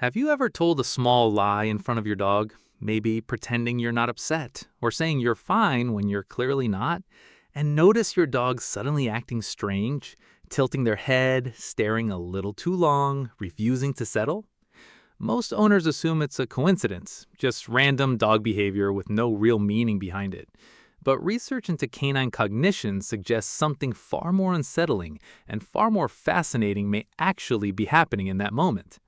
Have you ever told a small lie in front of your dog? Maybe pretending you're not upset, or saying you're fine when you're clearly not? And notice your dog suddenly acting strange, tilting their head, staring a little too long, refusing to settle? Most owners assume it's a coincidence, just random dog behavior with no real meaning behind it. But research into canine cognition suggests something far more unsettling and far more fascinating may actually be happening in that moment.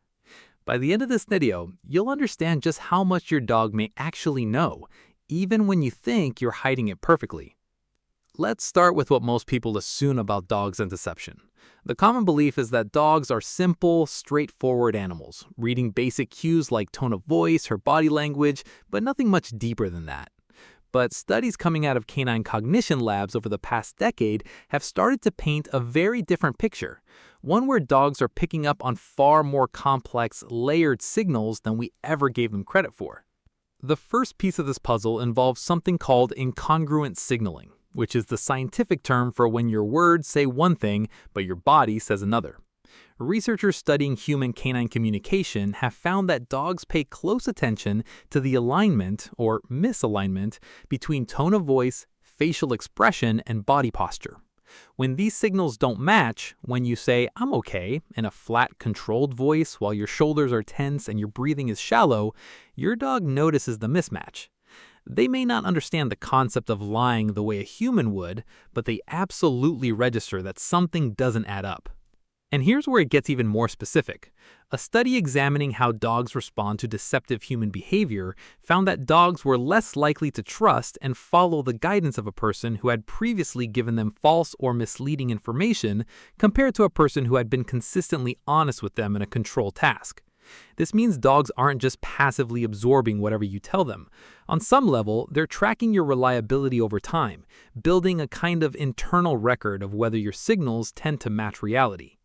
By the end of this video, you'll understand just how much your dog may actually know, even when you think you're hiding it perfectly. Let's start with what most people assume about dogs and deception. The common belief is that dogs are simple, straightforward animals, reading basic cues like tone of voice or body language, but nothing much deeper than that. But studies coming out of canine cognition labs over the past decade have started to paint a very different picture, one where dogs are picking up on far more complex, layered signals than we ever gave them credit for. The first piece of this puzzle involves something called incongruent signaling, which is the scientific term for when your words say one thing, but your body says another. Researchers studying human-canine communication have found that dogs pay close attention to the alignment or misalignment between tone of voice, facial expression, and body posture. When these signals don't match, when you say, "I'm okay," in a flat, controlled voice while your shoulders are tense and your breathing is shallow, your dog notices the mismatch. They may not understand the concept of lying the way a human would, but they absolutely register that something doesn't add up. And here's where it gets even more specific. A study examining how dogs respond to deceptive human behavior found that dogs were less likely to trust and follow the guidance of a person who had previously given them false or misleading information compared to a person who had been consistently honest with them in a controlled task. This means dogs aren't just passively absorbing whatever you tell them. On some level, they're tracking your reliability over time, building a kind of internal record of whether your signals tend to match reality.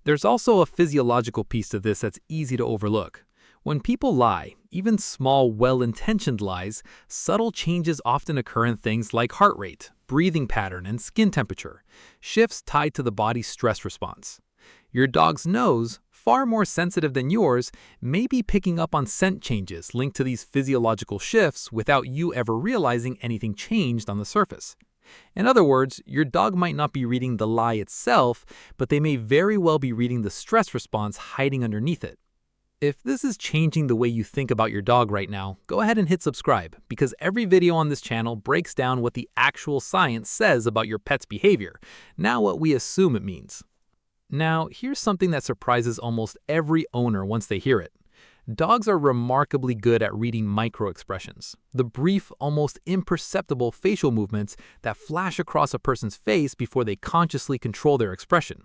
There's also a physiological piece to this that's easy to overlook. When people lie, even small, well-intentioned lies, subtle changes often occur in things like heart rate, breathing pattern, and skin temperature, shifts tied to the body's stress response. Your dog's nose, far more sensitive than yours, may be picking up on scent changes linked to these physiological shifts without you ever realizing anything changed on the surface. In other words, your dog might not be reading the lie itself, but they may very well be reading the stress response hiding underneath it. If this is changing the way you think about your dog right now, go ahead and hit subscribe, because every video on this channel breaks down what the actual science says about your pet's behavior, not what we assume it means. Now, here's something that surprises almost every owner once they hear it. Dogs are remarkably good at reading microexpressions, the brief, almost imperceptible facial movements that flash across a person's face before they consciously control their expression.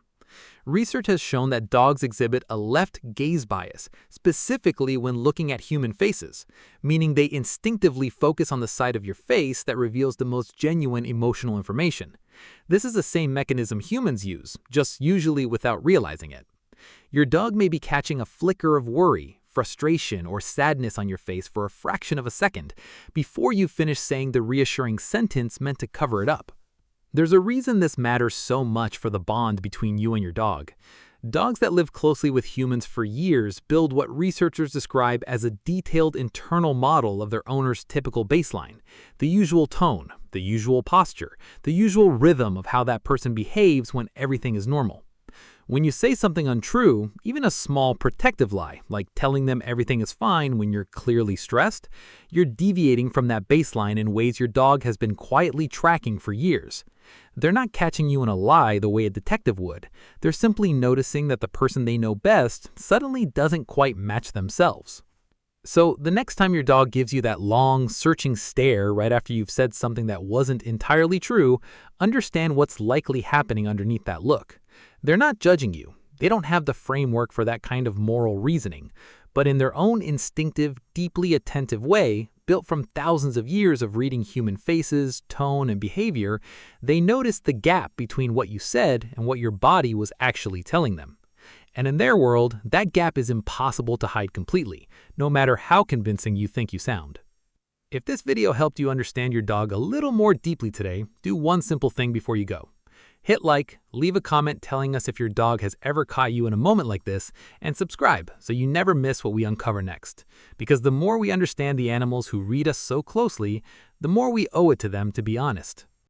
Research has shown that dogs exhibit a left gaze bias, specifically when looking at human faces, meaning they instinctively focus on the side of your face that reveals the most genuine emotional information. This is the same mechanism humans use, just usually without realizing it. Your dog may be catching a flicker of worry, frustration, or sadness on your face for a fraction of a second before you finish saying the reassuring sentence meant to cover it up. There's a reason this matters so much for the bond between you and your dog. Dogs that live closely with humans for years build what researchers describe as a detailed internal model of their owner's typical baseline, the usual tone, the usual posture, the usual rhythm of how that person behaves when everything is normal. When you say something untrue, even a small protective lie, like telling them everything is fine when you're clearly stressed, you're deviating from that baseline in ways your dog has been quietly tracking for years. They're not catching you in a lie the way a detective would. They're simply noticing that the person they know best suddenly doesn't quite match themselves. So the next time your dog gives you that long, searching stare right after you've said something that wasn't entirely true, understand what's likely happening underneath that look. They're not judging you. They don't have the framework for that kind of moral reasoning, but in their own instinctive, deeply attentive way, built from thousands of years of reading human faces, tone, and behavior, they notice the gap between what you said and what your body was actually telling them. And in their world, that gap is impossible to hide completely, no matter how convincing you think you sound. If this video helped you understand your dog a little more deeply today, do one simple thing before you go. Hit like, leave a comment telling us if your dog has ever caught you in a moment like this, and subscribe so you never miss what we uncover next. Because the more we understand the animals who read us so closely, the more we owe it to them to be honest.